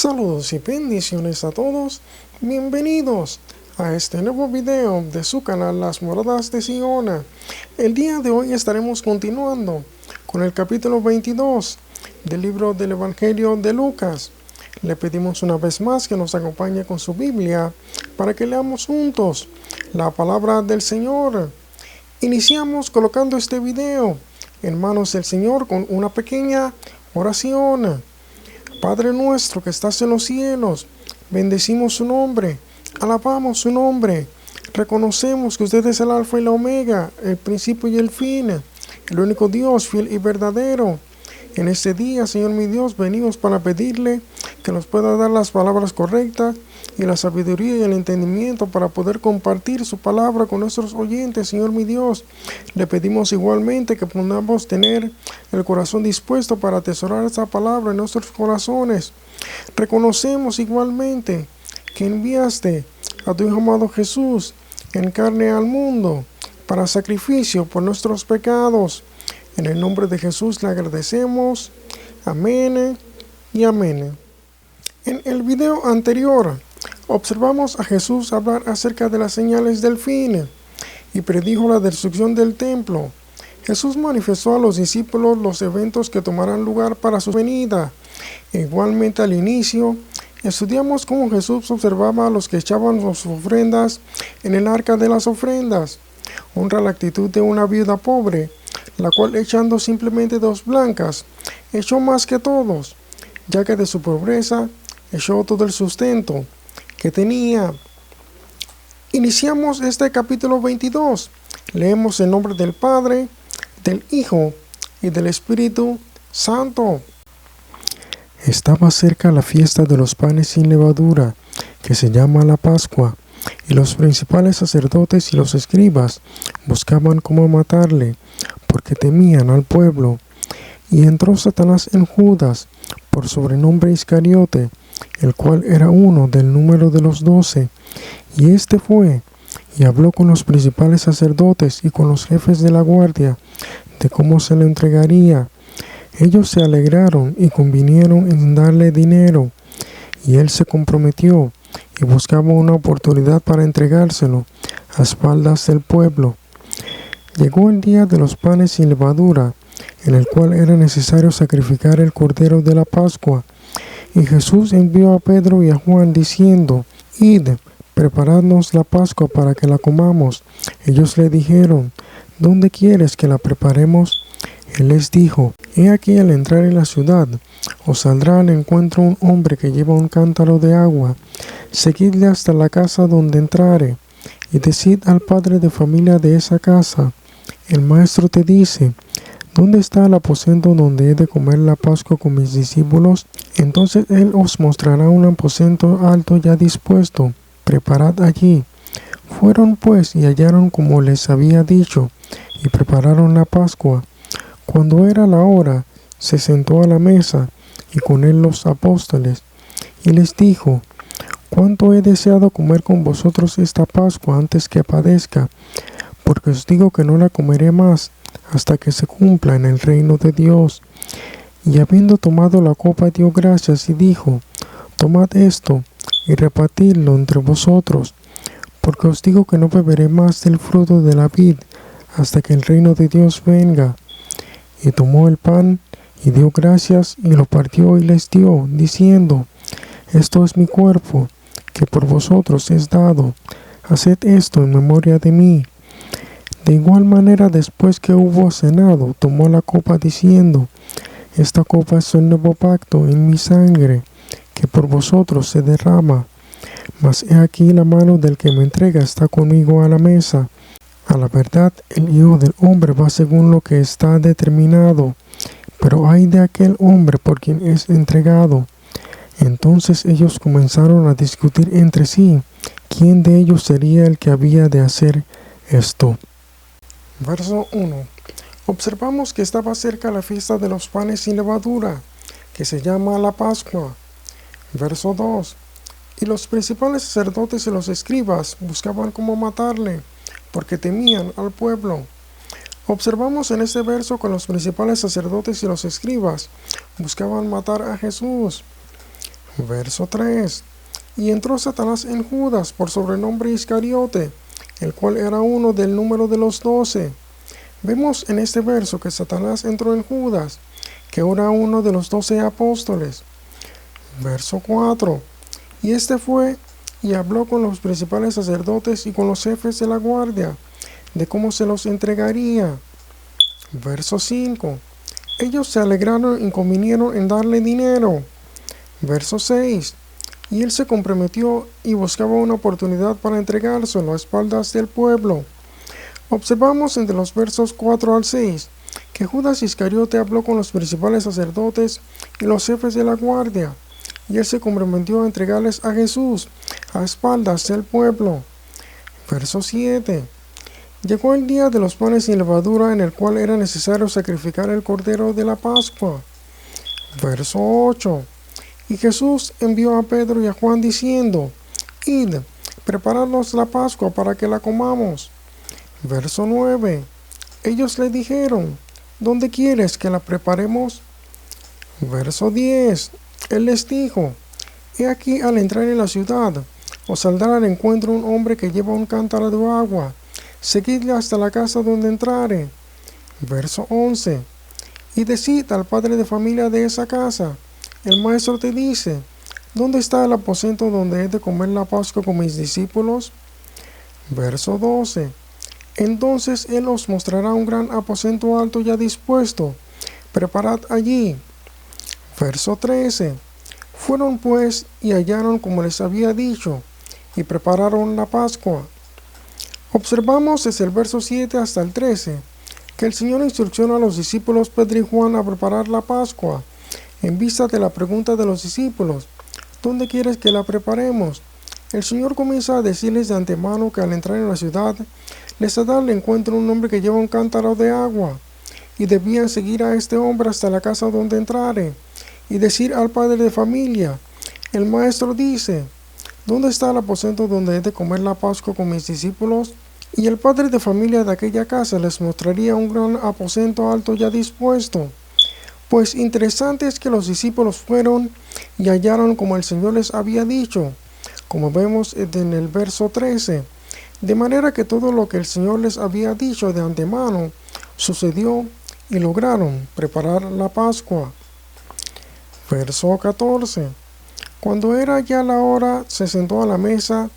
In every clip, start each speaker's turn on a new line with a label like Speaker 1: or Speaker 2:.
Speaker 1: Saludos y bendiciones a todos. Bienvenidos a este nuevo video de su canal Las Moradas de Sion. El día de hoy estaremos continuando con el capítulo 22 del libro del Evangelio de Lucas. Le pedimos una vez más que nos acompañe con su Biblia para que leamos juntos la palabra del Señor. Iniciamos colocando este video en manos del Señor con una pequeña oración. Padre nuestro que estás en los cielos, bendecimos su nombre, alabamos su nombre, reconocemos que usted es el alfa y la omega, el principio y el fin, el único Dios fiel y verdadero. En este día, Señor mi Dios, venimos para pedirle que nos pueda dar las palabras correctas y la sabiduría y el entendimiento para poder compartir su palabra con nuestros oyentes, Señor mi Dios. Le pedimos igualmente que podamos tener el corazón dispuesto para atesorar esta palabra en nuestros corazones. Reconocemos igualmente que enviaste a tu Hijo amado Jesús en carne al mundo para sacrificio por nuestros pecados. En el nombre de Jesús le agradecemos. Amén y amén. En el video anterior observamos a Jesús hablar acerca de las señales del fin y predijo la destrucción del templo. Jesús manifestó a los discípulos los eventos que tomarán lugar para su venida. Igualmente al inicio, estudiamos cómo Jesús observaba a los que echaban sus ofrendas en el arca de las ofrendas. Honra la actitud de una viuda pobre, la cual echando simplemente 2 blancas, echó más que todos, ya que de su pobreza echó todo el sustento que tenía. Iniciamos este capítulo 22. Leemos en nombre del Padre, del Hijo y del Espíritu Santo. Estaba cerca la fiesta de los panes sin levadura, que se llama la Pascua, y los principales sacerdotes y los escribas buscaban cómo matarle, porque temían al pueblo. Y entró Satanás en Judas, por sobrenombre Iscariote, el cual era uno del número de los 12. Y éste fue y habló con los principales sacerdotes y con los jefes de la guardia de cómo se le entregaría. Ellos se alegraron y convinieron en darle dinero, y él se comprometió y buscaba una oportunidad para entregárselo a espaldas del pueblo. Llegó el día de los panes sin levadura, en el cual era necesario sacrificar el cordero de la Pascua. Y Jesús envió a Pedro y a Juan diciendo: Id, preparadnos la Pascua para que la comamos. Ellos le dijeron: ¿Dónde quieres que la preparemos? Él les dijo: He aquí, al entrar en la ciudad, os saldrá al encuentro un hombre que lleva un cántaro de agua. Seguidle hasta la casa donde entrare, y decid al padre de familia de esa casa: El maestro te dice: ¿Dónde está el aposento donde he de comer la Pascua con mis discípulos? Entonces él os mostrará un aposento alto ya dispuesto. Preparad allí. Fueron pues y hallaron como les había dicho, y prepararon la Pascua. Cuando era la hora, se sentó a la mesa, y con él los apóstoles, y les dijo: Cuánto he deseado comer con vosotros esta Pascua antes que padezca, porque os digo que no la comeré más hasta que se cumpla en el reino de Dios. Y habiendo tomado la copa, dio gracias y dijo: Tomad esto y repartidlo entre vosotros, porque os digo que no beberé más del fruto de la vid hasta que el reino de Dios venga. Y tomó el pan y dio gracias y lo partió y les dio, diciendo: Esto es mi cuerpo, que por vosotros es dado. Haced esto en memoria de mí. De igual manera, después que hubo cenado, tomó la copa diciendo: Esta copa es el nuevo pacto en mi sangre, que por vosotros se derrama. Mas he aquí, la mano del que me entrega está conmigo a la mesa. A la verdad, el Hijo del Hombre va según lo que está determinado, pero ay de aquel hombre por quien es entregado. Entonces ellos comenzaron a discutir entre sí quién de ellos sería el que había de hacer esto. Verso 1. Observamos que estaba cerca la fiesta de los panes sin levadura, que se llama la Pascua. Verso 2. Y los principales sacerdotes y los escribas buscaban cómo matarle, porque temían al pueblo. Observamos en este verso que los principales sacerdotes y los escribas buscaban matar a Jesús. Verso 3. Y entró Satanás en Judas, por sobrenombre Iscariote, el cual era uno del número de los 12. Vemos en este verso que Satanás entró en Judas, que era uno de los 12 apóstoles. Verso 4. Y este fue y habló con los principales sacerdotes y con los jefes de la guardia, de cómo se los entregaría. Verso 5. Ellos se alegraron y convinieron en darle dinero. Verso 6. Y él se comprometió y buscaba una oportunidad para entregárselo a espaldas del pueblo. Observamos entre los versos 4 al 6 que Judas Iscariote habló con los principales sacerdotes y los jefes de la guardia, y él se comprometió a entregarles a Jesús a espaldas del pueblo. Verso 7. Llegó el día de los panes sin levadura, en el cual era necesario sacrificar el cordero de la Pascua. Verso 8. Y Jesús envió a Pedro y a Juan diciendo: Id, preparadnos la Pascua para que la comamos. Verso 9. Ellos le dijeron: ¿Dónde quieres que la preparemos? Verso 10. Él les dijo: He aquí, al entrar en la ciudad, os saldrá al encuentro un hombre que lleva un cántaro de agua. Seguidle hasta la casa donde entrare. Verso 11. Y decid al padre de familia de esa casa: El maestro te dice: ¿Dónde está el aposento donde he de comer la Pascua con mis discípulos? Verso 12. Entonces él os mostrará un gran aposento alto ya dispuesto. Preparad allí. Verso 13. Fueron pues y hallaron como les había dicho, y prepararon la Pascua. Observamos desde el verso 7 hasta el 13 que el Señor instrucciona a los discípulos Pedro y Juan a preparar la Pascua, en vista de la pregunta de los discípulos: ¿Dónde quieres que la preparemos? El Señor comienza a decirles de antemano que al entrar en la ciudad les hará al encuentro un hombre que lleva un cántaro de agua, y debían seguir a este hombre hasta la casa donde entrare, y decir al padre de familia: El maestro dice: ¿Dónde está el aposento donde he de comer la Pascua con mis discípulos? Y el padre de familia de aquella casa les mostraría un gran aposento alto ya dispuesto. Pues interesante es que los discípulos fueron y hallaron como el Señor les había dicho, como vemos en el verso 13, de manera que todo lo que el Señor les había dicho de antemano sucedió y lograron preparar la Pascua. Verso 14. Cuando era ya la hora, se sentó a la mesa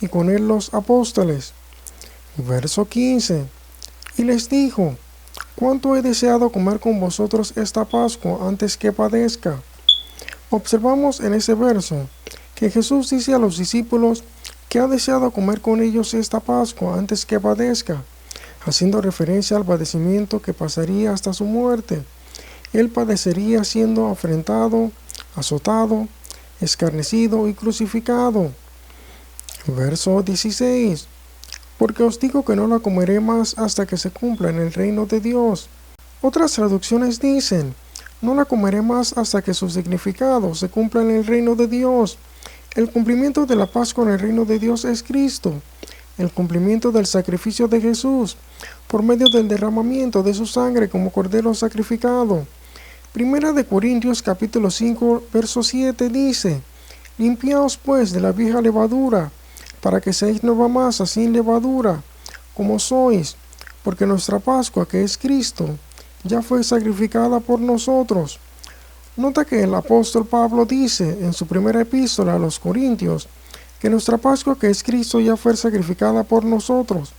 Speaker 1: y con él los apóstoles. Verso 15. Y les dijo: ¿Cuánto he deseado comer con vosotros esta Pascua antes que padezca? Observamos en ese verso que Jesús dice a los discípulos que ha deseado comer con ellos esta Pascua antes que padezca, haciendo referencia al padecimiento que pasaría hasta su muerte. Él padecería siendo afrentado, azotado, escarnecido y crucificado. Verso 16. Porque os digo que no la comeré más hasta que se cumpla en el reino de Dios. Otras traducciones dicen: no la comeré más hasta que su significado se cumpla en el reino de Dios. El cumplimiento de la Pascua en el reino de Dios es Cristo, el cumplimiento del sacrificio de Jesús, por medio del derramamiento de su sangre como cordero sacrificado. Primera de Corintios capítulo 5, verso 7 dice: Limpiaos pues de la vieja levadura, para que seáis nueva masa sin levadura, como sois, porque nuestra Pascua, que es Cristo, ya fue sacrificada por nosotros. Nota que el apóstol Pablo dice en su primera epístola a los Corintios que nuestra Pascua, que es Cristo, ya fue sacrificada por nosotros,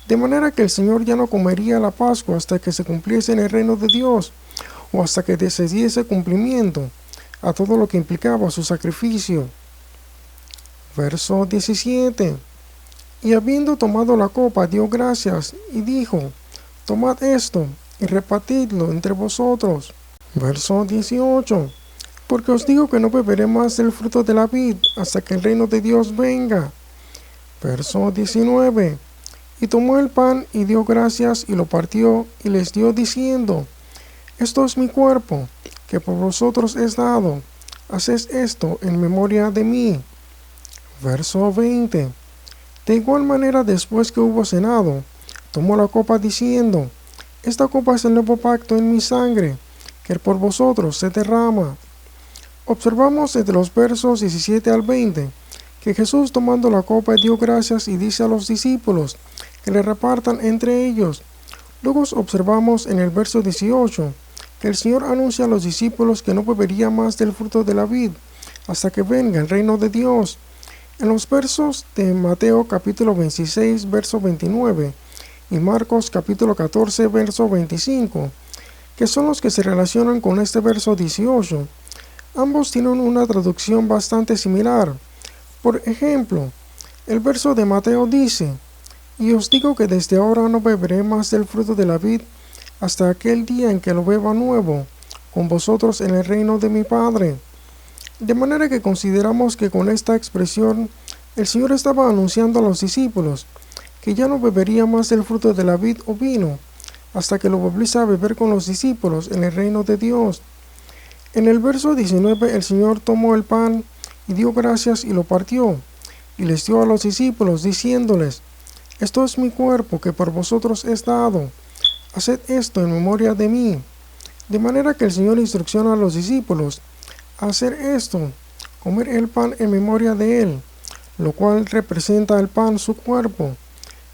Speaker 1: de manera que el Señor ya no comería la Pascua hasta que se cumpliese en el reino de Dios, o hasta que se diese cumplimiento a todo lo que implicaba su sacrificio. Verso 17. Y habiendo tomado la copa, dio gracias y dijo: Tomad esto y repartidlo entre vosotros. Verso 18. Porque os digo que no beberé más del fruto de la vid hasta que el reino de Dios venga. Verso 19. Y tomó el pan y dio gracias y lo partió y les dio diciendo: Esto es mi cuerpo, que por vosotros es dado. Haced esto en memoria de mí. Verso 20. De igual manera, después que hubo cenado, tomó la copa diciendo: Esta copa es el nuevo pacto en mi sangre, que por vosotros se derrama. Observamos entre los versos 17 al 20 que Jesús, tomando la copa, dio gracias y dice a los discípulos que le repartan entre ellos. Luego observamos en el verso 18 que el Señor anuncia a los discípulos que no bebería más del fruto de la vid hasta que venga el reino de Dios. En los versos de Mateo capítulo 26 verso 29 y Marcos capítulo 14 verso 25, que son los que se relacionan con este verso 18, ambos tienen una traducción bastante similar. Por ejemplo, el verso de Mateo dice: y os digo que desde ahora no beberé más del fruto de la vid hasta aquel día en que lo beba nuevo con vosotros en el reino de mi Padre. De manera que consideramos que con esta expresión el Señor estaba anunciando a los discípulos que ya no bebería más del fruto de la vid o vino hasta que lo volviese a beber con los discípulos en el reino de Dios. En el verso 19 el Señor tomó el pan y dio gracias y lo partió y les dio a los discípulos diciéndoles: esto es mi cuerpo que por vosotros es dado, haced esto en memoria de mí. De manera que el Señor instrucciona a los discípulos a hacer esto, comer el pan en memoria de Él, lo cual representa el pan su cuerpo,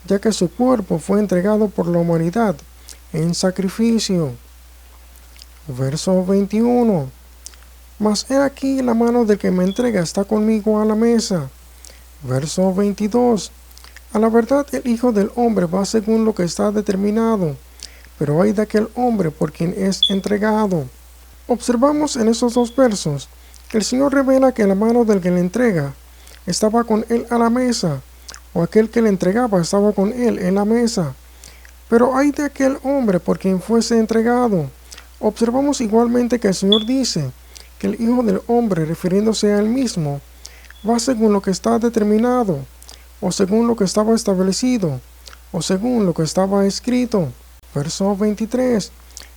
Speaker 1: ya que su cuerpo fue entregado por la humanidad en sacrificio. Verso 21. Mas he aquí la mano del que me entrega está conmigo a la mesa. Verso 22. A la verdad el Hijo del Hombre va según lo que está determinado, pero hay de aquel hombre por quien es entregado. Observamos en esos dos versos que el Señor revela que la mano del que le entrega estaba con él a la mesa, o aquel que le entregaba estaba con él en la mesa. Pero hay de aquel hombre por quien fuese entregado. Observamos igualmente que el Señor dice que el Hijo del Hombre, refiriéndose a él mismo, va según lo que está determinado, o según lo que estaba establecido, o según lo que estaba escrito. Verso 23.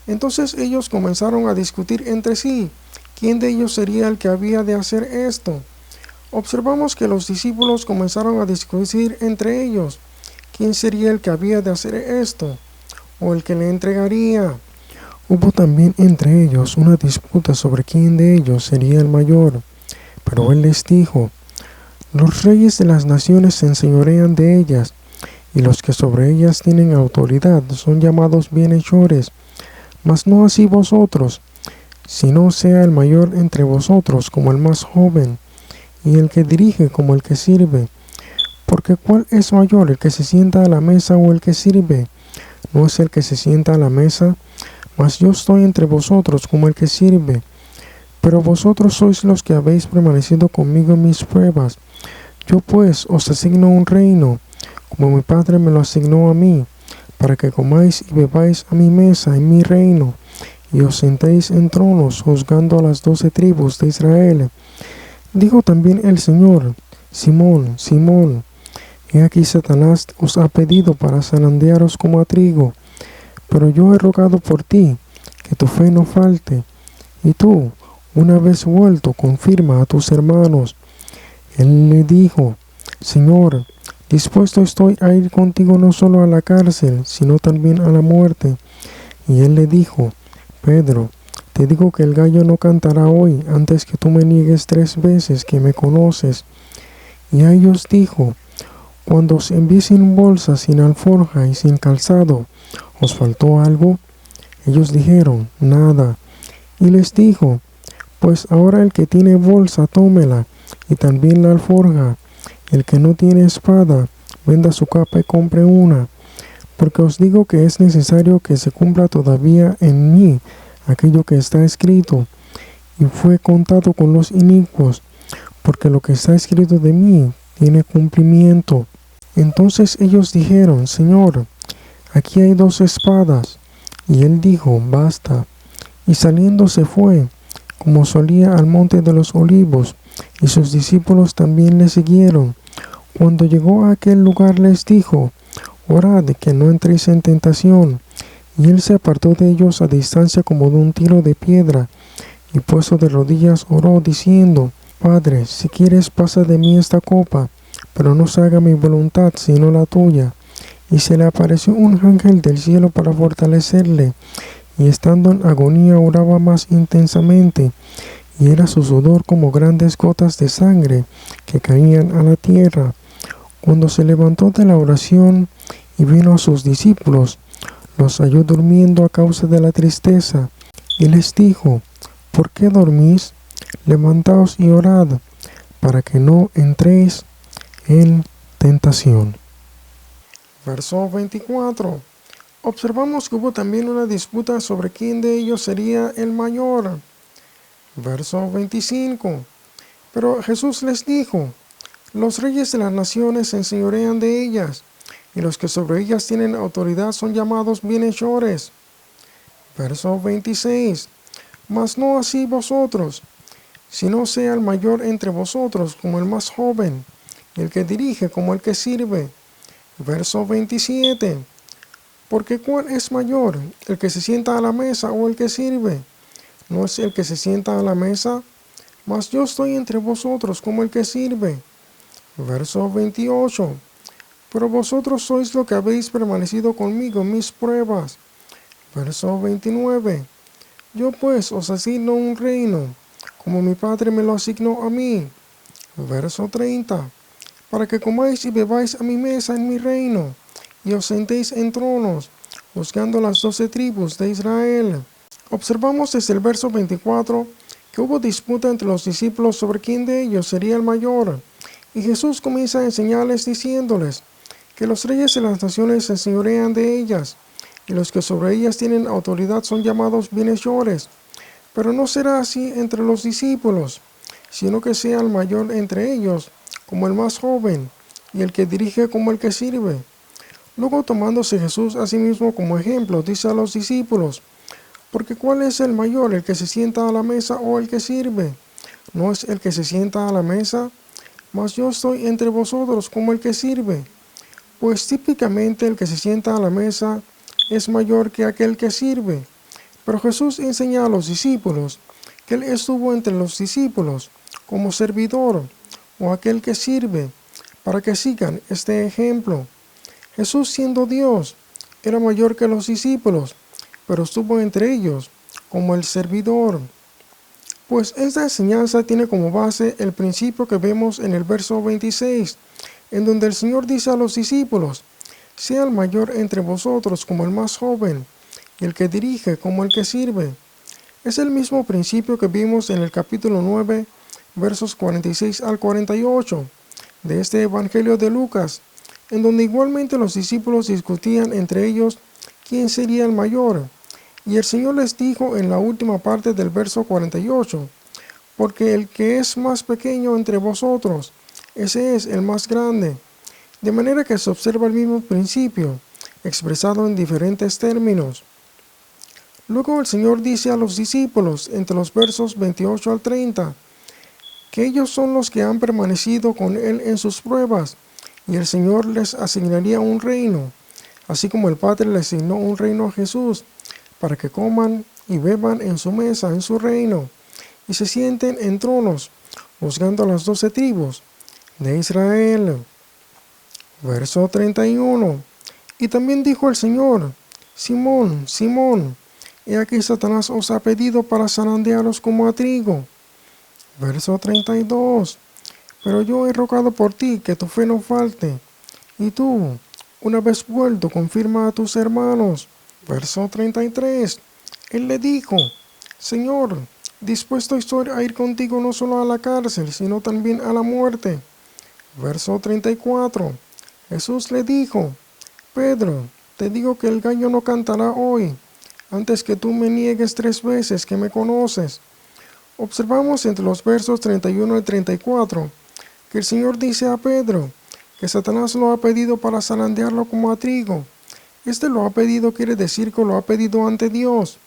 Speaker 1: Entonces ellos comenzaron a discutir entre sí quién de ellos sería el que había de hacer esto. Observamos que los discípulos comenzaron a discutir entre ellos quién sería el que había de hacer esto, o el que le entregaría. Hubo también entre ellos una disputa sobre quién de ellos sería el mayor, pero él les dijo: los reyes de las naciones se enseñorean de ellas, y los que sobre ellas tienen autoridad son llamados bienhechores, mas no así vosotros, sino sea el mayor entre vosotros como el más joven, y el que dirige como el que sirve. Porque ¿cuál es mayor, el que se sienta a la mesa o el que sirve? ¿No es el que se sienta a la mesa? Mas yo estoy entre vosotros como el que sirve. Pero vosotros sois los que habéis permanecido conmigo en mis pruebas. Yo pues os asigno un reino, como mi Padre me lo asignó a mí, para que comáis y bebáis a mi mesa en mi reino, y os sentéis en tronos, juzgando a las 12 tribus de Israel. Dijo también el Señor: Simón, Simón, he aquí Satanás os ha pedido para zarandearos como a trigo, pero yo he rogado por ti, que tu fe no falte, y tú, una vez vuelto, confirma a tus hermanos. Él le dijo: Señor, dispuesto estoy a ir contigo no solo a la cárcel, sino también a la muerte. Y él le dijo: Pedro, te digo que el gallo no cantará hoy antes que tú me niegues 3 veces que me conoces. Y a ellos dijo: cuando os envié sin bolsa, sin alforja y sin calzado, ¿os faltó algo? Ellos dijeron: nada. Y les dijo: pues ahora el que tiene bolsa, tómela, y también la alforja. El que no tiene espada, venda su capa y compre una. Porque os digo que es necesario que se cumpla todavía en mí aquello que está escrito. Y fue contado con los inicuos, porque lo que está escrito de mí tiene cumplimiento. Entonces ellos dijeron: Señor, aquí hay 2 espadas. Y él dijo: basta. Y saliendo se fue, como solía, al monte de los olivos, y sus discípulos también le siguieron. Cuando llegó a aquel lugar les dijo: orad que no entréis en tentación. Y él se apartó de ellos a distancia como de un tiro de piedra, y puesto de rodillas oró diciendo: Padre, si quieres pasa de mí esta copa, pero no se haga mi voluntad sino la tuya. Y se le apareció un ángel del cielo para fortalecerle, y estando en agonía oraba más intensamente, y era su sudor como grandes gotas de sangre que caían a la tierra. Cuando se levantó de la oración y vino a sus discípulos, los halló durmiendo a causa de la tristeza, y les dijo: ¿Por qué dormís? Levantaos y orad, para que no entréis en tentación. Verso 24. Observamos que hubo también una disputa sobre quién de ellos sería el mayor. Verso 25. Pero Jesús les dijo: los reyes de las naciones se enseñorean de ellas, y los que sobre ellas tienen autoridad son llamados bienhechores. Verso 26. Mas no así vosotros, sino sea el mayor entre vosotros como el más joven, y el que dirige como el que sirve. Verso 27. Porque ¿cuál es mayor, el que se sienta a la mesa o el que sirve? ¿No es el que se sienta a la mesa? Mas yo estoy entre vosotros como el que sirve. Verso 28. Pero vosotros sois lo que habéis permanecido conmigo en mis pruebas. Verso 29. Yo pues os asigno un reino, como mi Padre me lo asignó a mí. Verso 30. Para que comáis y bebáis a mi mesa en mi reino, y os sentéis en tronos, juzgando las 12 tribus de Israel. Observamos desde el verso 24 que hubo disputa entre los discípulos sobre quién de ellos sería el mayor, y Jesús comienza a enseñarles diciéndoles que los reyes de las naciones se enseñorean de ellas, y los que sobre ellas tienen autoridad son llamados bienhechores. Pero no será así entre los discípulos, sino que sea el mayor entre ellos como el más joven, y el que dirige como el que sirve. Luego, tomándose Jesús a sí mismo como ejemplo, dice a los discípulos: porque ¿cuál es el mayor, el que se sienta a la mesa o el que sirve? ¿No es el que se sienta a la mesa? Mas yo estoy entre vosotros como el que sirve. Pues típicamente el que se sienta a la mesa es mayor que aquel que sirve. Pero Jesús enseña a los discípulos que Él estuvo entre los discípulos como servidor o aquel que sirve, para que sigan este ejemplo. Jesús, siendo Dios, era mayor que los discípulos, pero estuvo entre ellos como el servidor. Pues esta enseñanza tiene como base el principio que vemos en el verso 26, en donde el Señor dice a los discípulos: sea el mayor entre vosotros como el más joven, y el que dirige como el que sirve. Es el mismo principio que vimos en el capítulo 9, versos 46 al 48 de este Evangelio de Lucas, en donde igualmente los discípulos discutían entre ellos quién sería el mayor. Y el Señor les dijo en la última parte del verso 48, porque el que es más pequeño entre vosotros, ese es el más grande. De manera que se observa el mismo principio, expresado en diferentes términos. Luego el Señor dice a los discípulos, entre los versos 28 al 30, que ellos son los que han permanecido con Él en sus pruebas, y el Señor les asignaría un reino, así como el Padre le asignó un reino a Jesús, para que coman y beban en su mesa, en su reino, y se sienten en tronos, juzgando a las 12 tribus de Israel. Verso 31. Y también dijo el Señor: Simón, Simón, he aquí Satanás os ha pedido para zarandearos como a trigo. Verso 32. Pero yo he rogado por ti que tu fe no falte, y tú, una vez vuelto, confirma a tus hermanos. Verso 33. Él le dijo: Señor, dispuesto estoy a ir contigo no solo a la cárcel, sino también a la muerte. Verso 34. Jesús le dijo: Pedro, te digo que el gallo no cantará hoy, antes que tú me niegues 3 veces que me conoces. Observamos entre los versos 31 al 34 que el Señor dice a Pedro que Satanás lo ha pedido para zarandearlo como a trigo. Este lo ha pedido quiere decir que lo ha pedido ante Dios,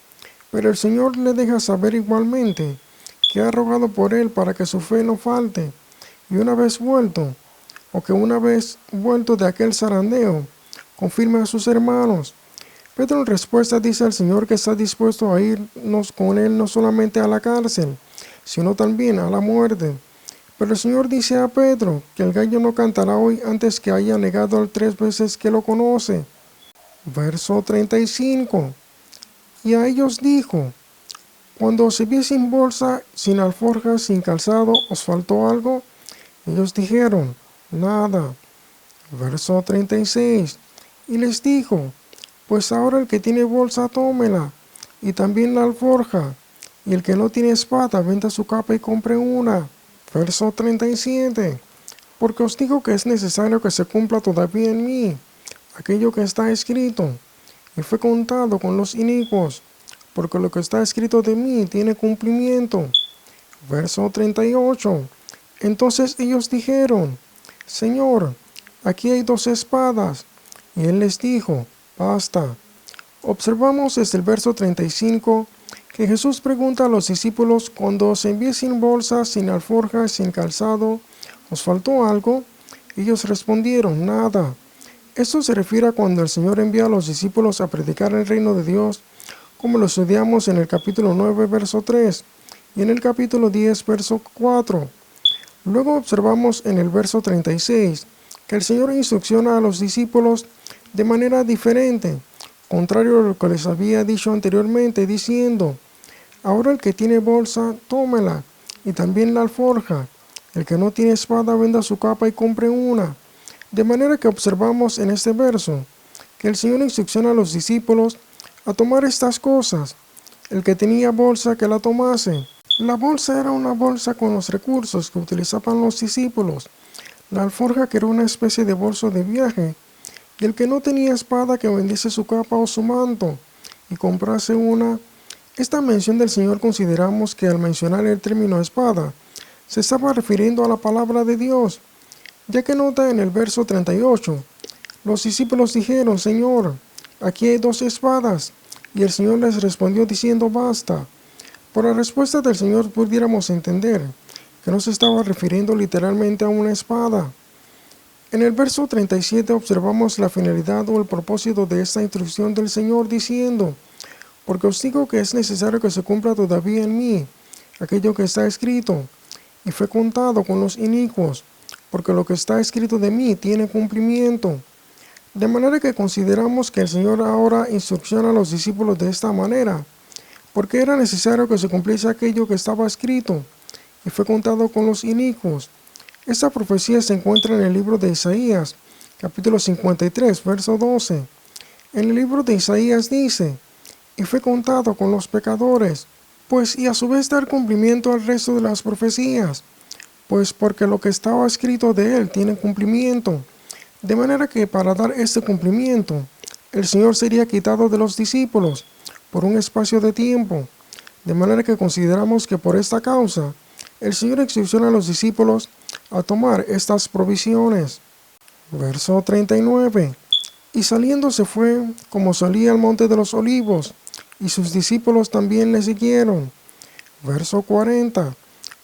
Speaker 1: pero el Señor le deja saber igualmente que ha rogado por él para que su fe no falte, y una vez vuelto, o que una vez vuelto de aquel zarandeo, confirme a sus hermanos. Pedro en respuesta dice al Señor que está dispuesto a irnos con él no solamente a la cárcel, sino también a la muerte. Pero el Señor dice a Pedro que el gallo no cantará hoy antes que haya negado 3 veces que lo conoce. Verso 35. Y a ellos dijo: Cuando os vi sin bolsa, sin alforja, sin calzado, ¿os faltó algo? Ellos dijeron, nada. Verso 36. Y les dijo, pues ahora el que tiene bolsa, tómela, y también la alforja, y el que no tiene espada, venda su capa y compre una. Verso 37. Porque os digo que es necesario que se cumpla todavía en mí aquello que está escrito, y fue contado con los inicuos, porque lo que está escrito de mí tiene cumplimiento. Verso 38. Entonces ellos dijeron, Señor, aquí hay 2 espadas. Y él les dijo, basta. Observamos desde el verso 35 que Jesús pregunta a los discípulos, cuando os envié sin bolsa, sin alforja, sin calzado, ¿os faltó algo? Ellos respondieron, nada. Esto se refiere a cuando el Señor envía a los discípulos a predicar el reino de Dios, como lo estudiamos en el capítulo 9, verso 3, y en el capítulo 10, verso 4. Luego observamos en el verso 36 que el Señor instrucciona a los discípulos de manera diferente, contrario a lo que les había dicho anteriormente, diciendo, ahora el que tiene bolsa, tómela, y también la alforja. El que no tiene espada, venda su capa y compre una. De manera que observamos en este verso que el Señor instrucciona a los discípulos a tomar estas cosas. El que tenía bolsa, que la tomase. La bolsa era una bolsa con los recursos que utilizaban los discípulos. La alforja, que era una especie de bolso de viaje. Y el que no tenía espada, que vendiese su capa o su manto y comprase una. Esta mención del Señor consideramos que al mencionar el término espada, se estaba refiriendo a la palabra de Dios, ya que nota en el verso 38, los discípulos dijeron, Señor, aquí hay 2 espadas, y el Señor les respondió diciendo, basta. Por la respuesta del Señor pudiéramos entender que no se estaba refiriendo literalmente a una espada. En el verso 37 observamos la finalidad o el propósito de esta instrucción del Señor diciendo, porque os digo que es necesario que se cumpla todavía en mí aquello que está escrito, y fue contado con los inicuos, porque lo que está escrito de mí tiene cumplimiento. De manera que consideramos que el Señor ahora instrucciona a los discípulos de esta manera, porque era necesario que se cumpliese aquello que estaba escrito, y fue contado con los inicuos. Esta profecía se encuentra en el libro de Isaías, capítulo 53, verso 12. En el libro de Isaías dice, y fue contado con los pecadores, pues y a su vez dar cumplimiento al resto de las profecías, pues porque lo que estaba escrito de él tiene cumplimiento. De manera que para dar este cumplimiento, el Señor sería quitado de los discípulos por un espacio de tiempo. De manera que consideramos que por esta causa, el Señor instrucciona a los discípulos a tomar estas provisiones. Verso 39. Y saliendo se fue, como salía al monte de los olivos, y sus discípulos también le siguieron. Verso 40.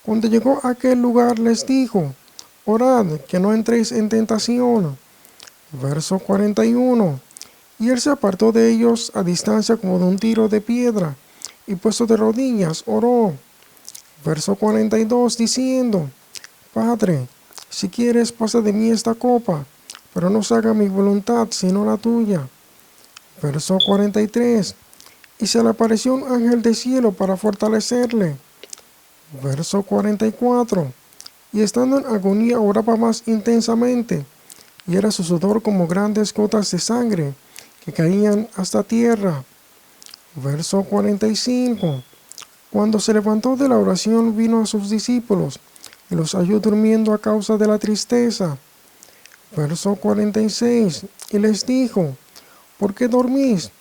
Speaker 1: Cuando llegó a aquel lugar les dijo, orad, que no entréis en tentación. Verso 41. Y él se apartó de ellos a distancia como de un tiro de piedra, y puesto de rodillas, oró. Verso 42, diciendo, Padre, si quieres, pasa de mí esta copa, pero no se haga mi voluntad, sino la tuya. Verso 43. Y se le apareció un ángel del cielo para fortalecerle. Verso 44. Y estando en agonía oraba más intensamente, y era su sudor como grandes gotas de sangre que caían hasta tierra. Verso 45. Cuando se levantó de la oración, vino a sus discípulos y los halló durmiendo a causa de la tristeza. Verso 46. Y les dijo, ¿por qué dormís?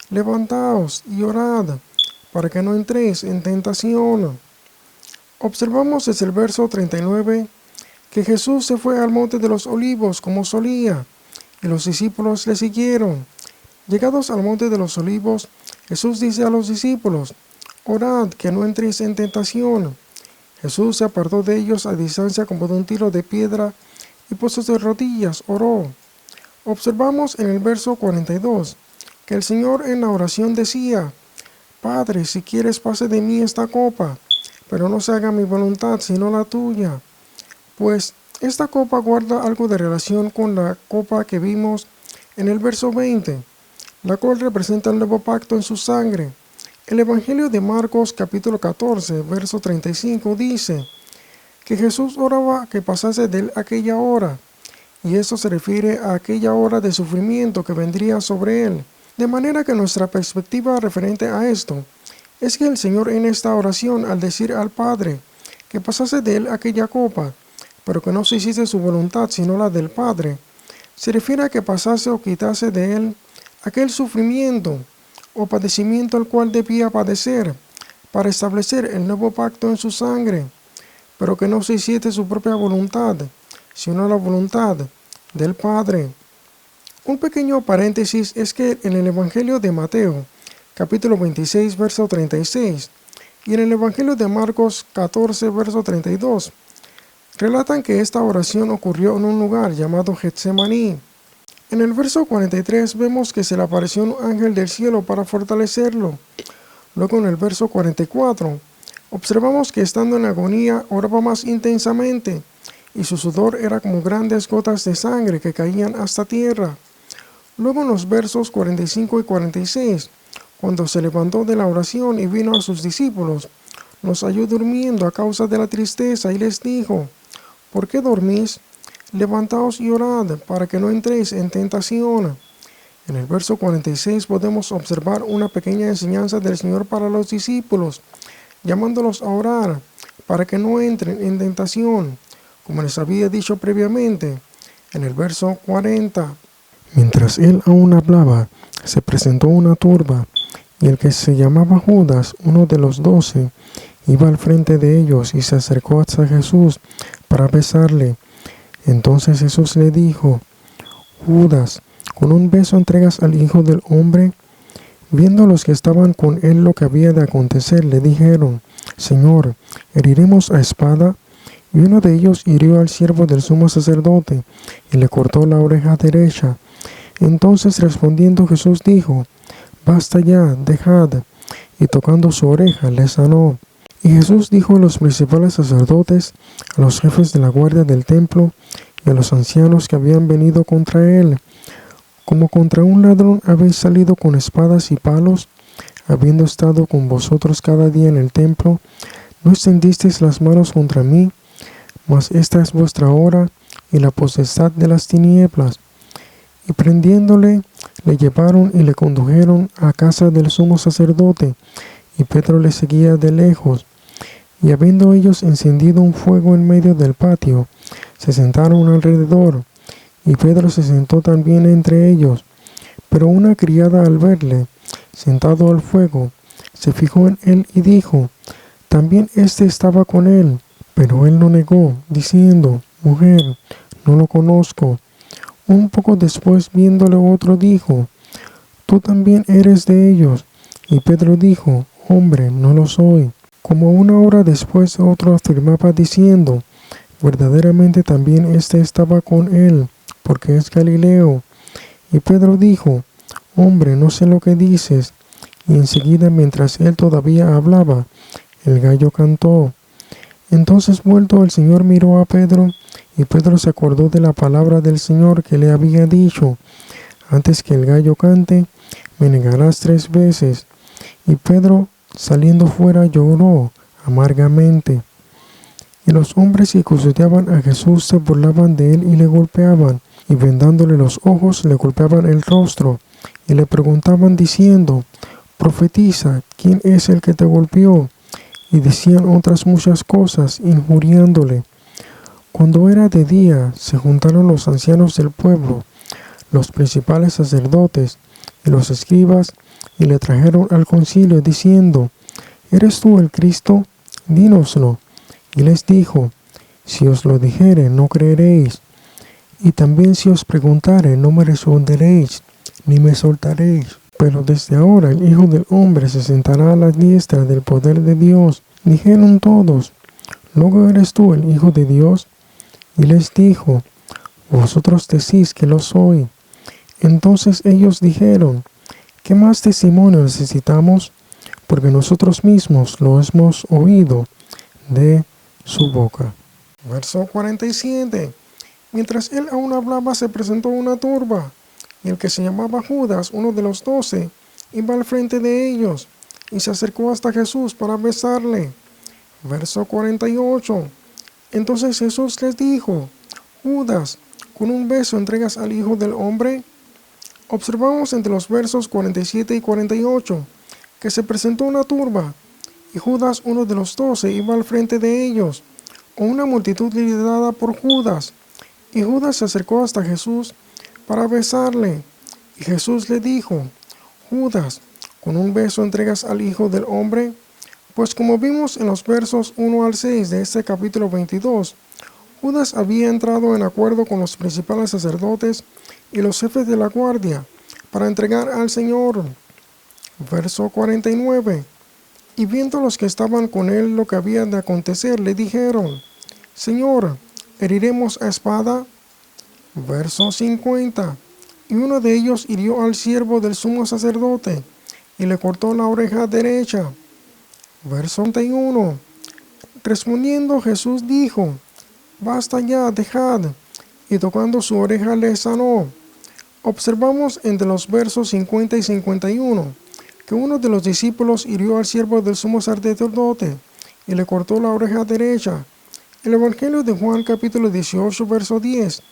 Speaker 1: Levantaos y orad, para que no entréis en tentación. Observamos desde el verso 39 que Jesús se fue al monte de los olivos como solía, y los discípulos le siguieron. Llegados al monte de los olivos, Jesús dice a los discípulos, orad, que no entréis en tentación. Jesús se apartó de ellos a distancia como de un tiro de piedra, y puestos de rodillas, oró. Observamos en el verso 42 que el Señor en la oración decía, Padre, si quieres pase de mí esta copa, pero no se haga mi voluntad sino la tuya. Pues esta copa guarda algo de relación con la copa que vimos en el verso 20, la cual representa el nuevo pacto en su sangre, El Evangelio de Marcos capítulo 14, verso 35 dice que Jesús oraba que pasase de él aquella hora, y esto se refiere a aquella hora de sufrimiento que vendría sobre él. De manera que nuestra perspectiva referente a esto es que el Señor en esta oración, al decir al Padre que pasase de él aquella copa, pero que no se hiciese su voluntad sino la del Padre, se refiere a que pasase o quitase de él aquel sufrimiento o padecimiento al cual debía padecer para establecer el nuevo pacto en su sangre, pero que no se hiciese su propia voluntad, sino la voluntad del Padre. Un pequeño paréntesis es que en el Evangelio de Mateo, capítulo 26, verso 36, y en el Evangelio de Marcos 14, verso 32, relatan que esta oración ocurrió en un lugar llamado Getsemaní. En el verso 43 vemos que se le apareció un ángel del cielo para fortalecerlo. Luego en el verso 44 observamos que estando en agonía oraba más intensamente y su sudor era como grandes gotas de sangre que caían hasta tierra. Luego en los versos 45 y 46, cuando se levantó de la oración y vino a sus discípulos, los halló durmiendo a causa de la tristeza y les dijo: ¿Por qué dormís? Levantaos y orad, para que no entréis en tentación. En el verso 46 podemos observar una pequeña enseñanza del Señor para los discípulos, llamándolos a orar, para que no entren en tentación, como les había dicho previamente. En el verso 40, mientras él aún hablaba, se presentó una turba, y el que se llamaba Judas, uno de los 12, iba al frente de ellos y se acercó hasta Jesús para besarle. Entonces Jesús le dijo: Judas, ¿con un beso entregas al Hijo del Hombre? Viendo los que estaban con él lo que había de acontecer, le dijeron: Señor, ¿heriremos a espada? Y uno de ellos hirió al siervo del sumo sacerdote y le cortó la oreja derecha. Entonces respondiendo Jesús dijo: Basta ya, dejad. Y tocando su oreja le sanó. Y Jesús dijo a los principales sacerdotes, a los jefes de la guardia del templo y a los ancianos que habían venido contra él: Como contra un ladrón habéis salido con espadas y palos, habiendo estado con vosotros cada día en el templo, no extendisteis las manos contra mí, mas esta es vuestra hora y la potestad de las tinieblas. Y prendiéndole, le llevaron y le condujeron a casa del sumo sacerdote, y Pedro le seguía de lejos. Y habiendo ellos encendido un fuego en medio del patio, se sentaron alrededor, y Pedro se sentó también entre ellos. Pero una criada, al verle sentado al fuego, se fijó en él y dijo: También éste estaba con él. Pero él no negó, diciendo: Mujer, no lo conozco. Un poco después, viéndole otro, dijo: Tú también eres de ellos. Y Pedro dijo: Hombre, no lo soy. Como una hora después, otro afirmaba diciendo: Verdaderamente también éste estaba con él, porque es Galileo. Y Pedro dijo: Hombre, no sé lo que dices. Y enseguida, mientras él todavía hablaba, el gallo cantó. Entonces vuelto el Señor miró a Pedro, y Pedro se acordó de la palabra del Señor que le había dicho: Antes que el gallo cante, me negarás 3 veces. Y Pedro, saliendo fuera, lloró amargamente. Y los hombres que custodiaban a Jesús se burlaban de él y le golpeaban, y vendándole los ojos le golpeaban el rostro, y le preguntaban diciendo: Profetiza, ¿quién es el que te golpeó? Y decían otras muchas cosas, injuriándole. Cuando era de día, se juntaron los ancianos del pueblo, los principales sacerdotes y los escribas, y le trajeron al concilio, diciendo: ¿Eres tú el Cristo? Dínoslo. Y les dijo: Si os lo dijere, no creeréis, y también si os preguntare, no me responderéis, ni me soltaréis. Pero desde ahora el Hijo del Hombre se sentará a la diestra del poder de Dios. Dijeron todos: ¿Luego eres tú el Hijo de Dios? Y les dijo: Vosotros decís que lo soy. Entonces ellos dijeron: ¿Qué más testimonio necesitamos? Porque nosotros mismos lo hemos oído de su boca. Verso 47. Mientras él aún hablaba, se presentó una turba, y el que se llamaba Judas, uno de los 12, iba al frente de ellos, y se acercó hasta Jesús para besarle. Verso 48. Entonces Jesús les dijo: Judas, ¿con un beso entregas al Hijo del Hombre? Observamos entre los versos 47 y 48 que se presentó una turba, y Judas, uno de los 12, iba al frente de ellos, con una multitud liderada por Judas. Y Judas se acercó hasta Jesús para besarle. Y Jesús le dijo: Judas, ¿con un beso entregas al Hijo del Hombre? Pues como vimos en los versos 1 al 6 de este capítulo 22, Judas había entrado en acuerdo con los principales sacerdotes y los jefes de la guardia para entregar al Señor. Verso 49. Y viendo los que estaban con él lo que había de acontecer, le dijeron: Señor, ¿heriremos a espada? Verso 50. Y uno de ellos hirió al siervo del sumo sacerdote y le cortó la oreja derecha. Verso 51. Respondiendo Jesús dijo: Basta ya, dejad. Y tocando su oreja le sanó. Observamos entre los versos 50 y 51 que uno de los discípulos hirió al siervo del sumo sacerdote y le cortó la oreja derecha. El Evangelio de Juan capítulo 18 verso 10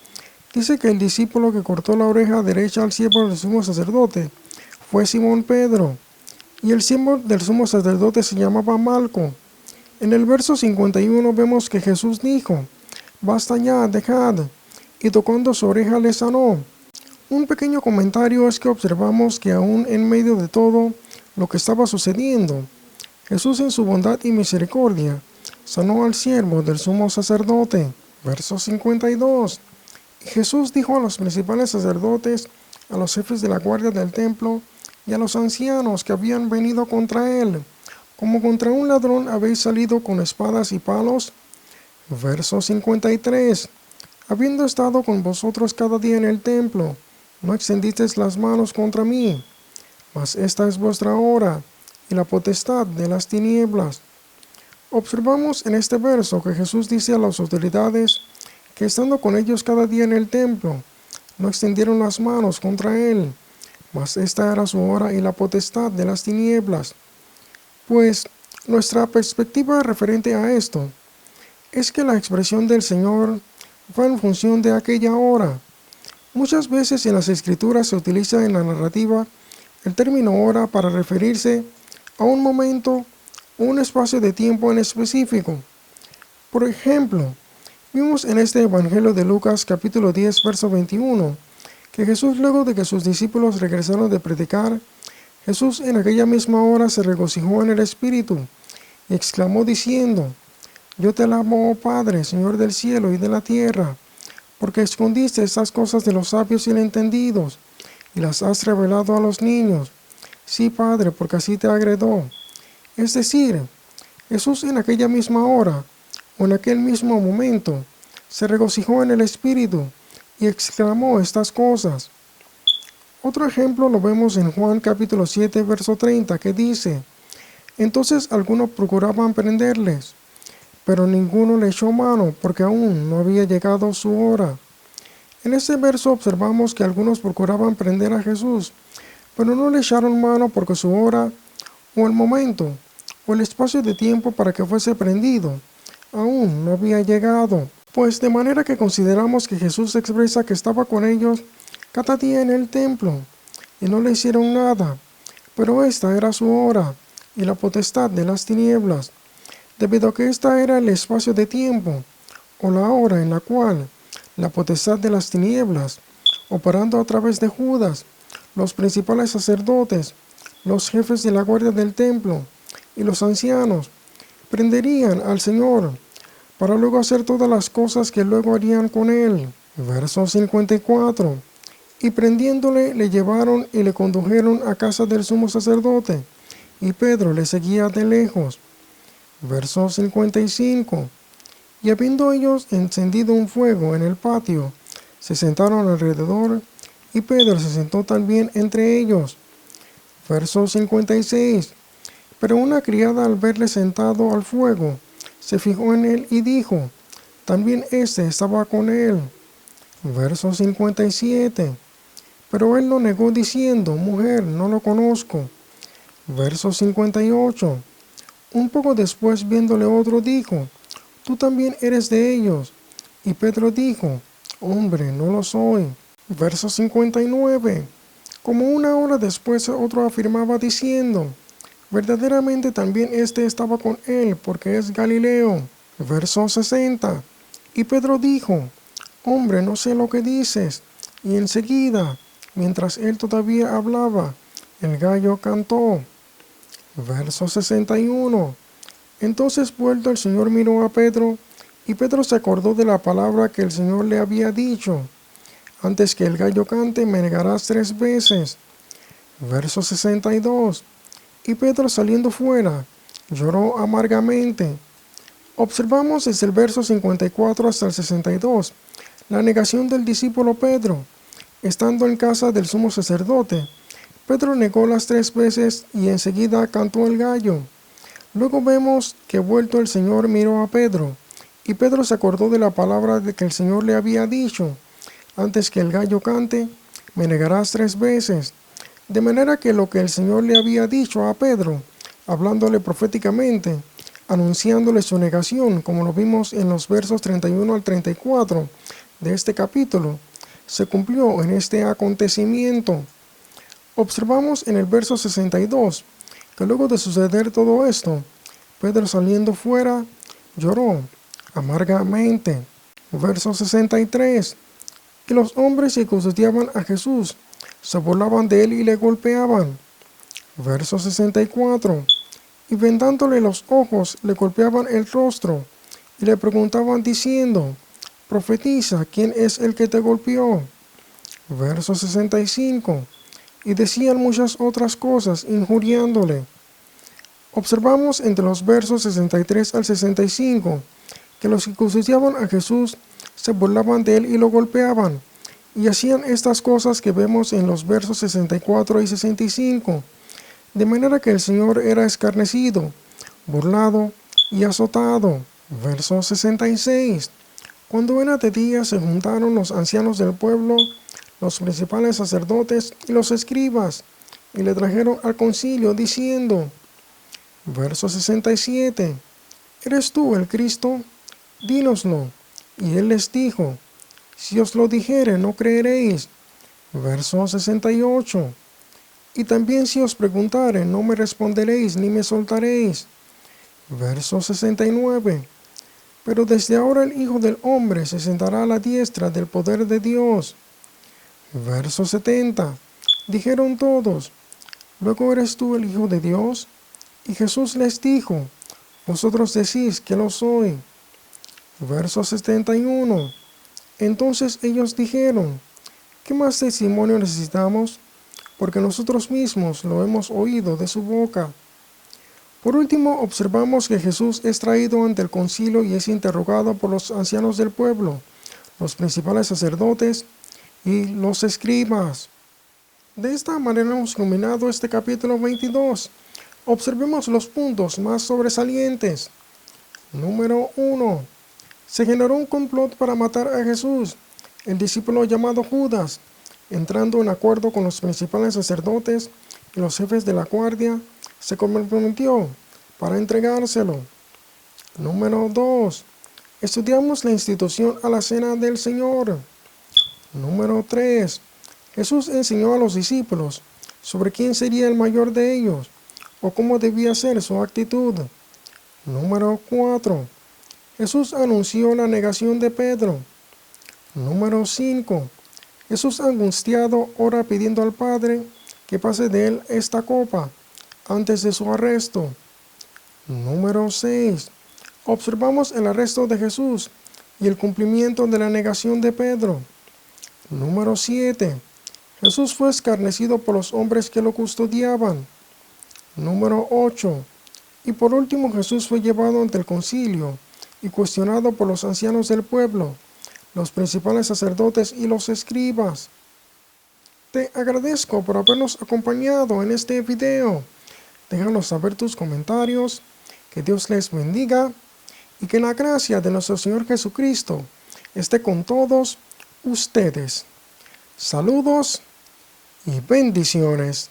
Speaker 1: dice que el discípulo que cortó la oreja derecha al siervo del sumo sacerdote fue Simón Pedro, y el siervo del sumo sacerdote se llamaba Malco. En el verso 51 vemos que Jesús dijo: Basta ya, dejad, y tocando su oreja le sanó. Un pequeño comentario es que observamos que aún en medio de todo lo que estaba sucediendo, Jesús en su bondad y misericordia sanó al siervo del sumo sacerdote. Verso 52. Y Jesús dijo a los principales sacerdotes, a los jefes de la guardia del templo y a los ancianos que habían venido contra él: ¿Como contra un ladrón habéis salido con espadas y palos? Verso 53. Habiendo estado con vosotros cada día en el templo, no extendisteis las manos contra mí, mas esta es vuestra hora y la potestad de las tinieblas. Observamos en este verso que Jesús dice a las autoridades que estando con ellos cada día en el templo, no extendieron las manos contra él, mas esta era su hora y la potestad de las tinieblas. Pues nuestra perspectiva referente a esto es que la expresión del Señor va en función de aquella hora. Muchas veces en las Escrituras se utiliza en la narrativa el término hora para referirse a un momento o un espacio de tiempo en específico. Por ejemplo, vimos en este Evangelio de Lucas capítulo 10 verso 21 que Jesús, luego de que sus discípulos regresaron de predicar, Jesús en aquella misma hora se regocijó en el Espíritu y exclamó diciendo: Yo te alabo, oh Padre, Señor del cielo y de la tierra, porque escondiste estas cosas de los sabios y entendidos, y las has revelado a los niños. Sí, Padre, porque así te agradó. Es decir, Jesús en aquella misma hora, o en aquel mismo momento, se regocijó en el Espíritu y exclamó estas cosas. Otro ejemplo lo vemos en Juan capítulo 7, verso 30, que dice: Entonces algunos procuraban prenderles, pero ninguno le echó mano, porque aún no había llegado su hora. En este verso observamos que algunos procuraban prender a Jesús, pero no le echaron mano porque su hora, o el momento, o el espacio de tiempo para que fuese prendido, aún no había llegado. Pues de manera que consideramos que Jesús expresa que estaba con ellos cada día en el templo, y no le hicieron nada, pero esta era su hora, y la potestad de las tinieblas, debido a que esta era el espacio de tiempo, o la hora en la cual la potestad de las tinieblas, operando a través de Judas, los principales sacerdotes, los jefes de la guardia del templo y los ancianos, prenderían al Señor, para luego hacer todas las cosas que luego harían con él. Verso 54. Y prendiéndole, le llevaron y le condujeron a casa del sumo sacerdote, y Pedro le seguía de lejos. Verso 55. Y habiendo ellos encendido un fuego en el patio, se sentaron alrededor, y Pedro se sentó también entre ellos. Verso 56. Pero una criada, al verle sentado al fuego, se fijó en él y dijo: también éste estaba con él. Verso 57. Pero él lo negó diciendo: mujer, no lo conozco. Verso 58. Un poco después, viéndole otro, dijo: tú también eres de ellos. Y Pedro dijo: hombre, no lo soy. Verso 59. Como una hora después, otro afirmaba diciendo: verdaderamente también éste estaba con él, porque es Galileo. Verso 60. Y Pedro dijo: hombre, no sé lo que dices. Y enseguida, mientras él todavía hablaba, el gallo cantó. Verso 61. Entonces vuelto el Señor miró a Pedro, y Pedro se acordó de la palabra que el Señor le había dicho: antes que el gallo cante, me negarás 3 veces. Verso 62. Y Pedro, saliendo fuera, lloró amargamente. Observamos desde el verso 54 hasta el 62 la negación del discípulo Pedro. Estando en casa del sumo sacerdote, Pedro negó las 3 veces y enseguida cantó el gallo. Luego vemos que vuelto el Señor miró a Pedro, y Pedro se acordó de la palabra de que el Señor le había dicho: antes que el gallo cante, me negarás 3 veces. De manera que lo que el Señor le había dicho a Pedro, hablándole proféticamente, anunciándole su negación, como lo vimos en los versos 31 al 34 de este capítulo, se cumplió en este acontecimiento. Observamos en el verso 62 que luego de suceder todo esto, Pedro, saliendo fuera, lloró amargamente. Verso 63. Y los hombres que custodiaban a Jesús se burlaban de él y le golpeaban. Verso 64. Y vendándole los ojos, le golpeaban el rostro y le preguntaban diciendo: profetiza, ¿quién es el que te golpeó? Verso 65. Y decían muchas otras cosas, injuriándole. Observamos entre los versos 63 al 65 que los que custodiaban a Jesús se burlaban de él y lo golpeaban, y hacían estas cosas que vemos en los versos 64 y 65, de manera que el Señor era escarnecido, burlado y azotado. Verso 66. Cuando era de día, se juntaron los ancianos del pueblo, los principales sacerdotes y los escribas, y le trajeron al concilio diciendo. Verso 67. ¿Eres tú el Cristo? Dínoslo. Y él les dijo: si os lo dijere, no creeréis. Verso 68. Y también si os preguntare, no me responderéis ni me soltaréis. Verso 69. Pero desde ahora el Hijo del Hombre se sentará a la diestra del poder de Dios. Verso 70. Dijeron todos: ¿luego eres tú el Hijo de Dios? Y Jesús les dijo: vosotros decís que lo soy. Verso 71. Entonces ellos dijeron: ¿qué más testimonio necesitamos? Porque nosotros mismos lo hemos oído de su boca. Por último, observamos que Jesús es traído ante el concilio y es interrogado por los ancianos del pueblo, los principales sacerdotes y los escribas. De esta manera hemos culminado este capítulo 22. Observemos los puntos más sobresalientes. Número 1. Se generó un complot para matar a Jesús. El discípulo llamado Judas, entrando en acuerdo con los principales sacerdotes y los jefes de la guardia, se comprometió para entregárselo. Número 2. Estudiamos la institución a la cena del Señor. Número 3. Jesús enseñó a los discípulos sobre quién sería el mayor de ellos o cómo debía ser su actitud. Número 4. Jesús anunció la negación de Pedro. Número 5. Jesús, angustiado, ora pidiendo al Padre que pase de él esta copa antes de su arresto. Número 6. Observamos el arresto de Jesús y el cumplimiento de la negación de Pedro. Número 7. Jesús fue escarnecido por los hombres que lo custodiaban. Número 8. Y por último, Jesús fue llevado ante el concilio y cuestionado por los ancianos del pueblo, los principales sacerdotes y los escribas. Te agradezco por habernos acompañado en este video. Déjanos saber tus comentarios. Que Dios les bendiga y que la gracia de nuestro Señor Jesucristo esté con todos ustedes. Saludos y bendiciones.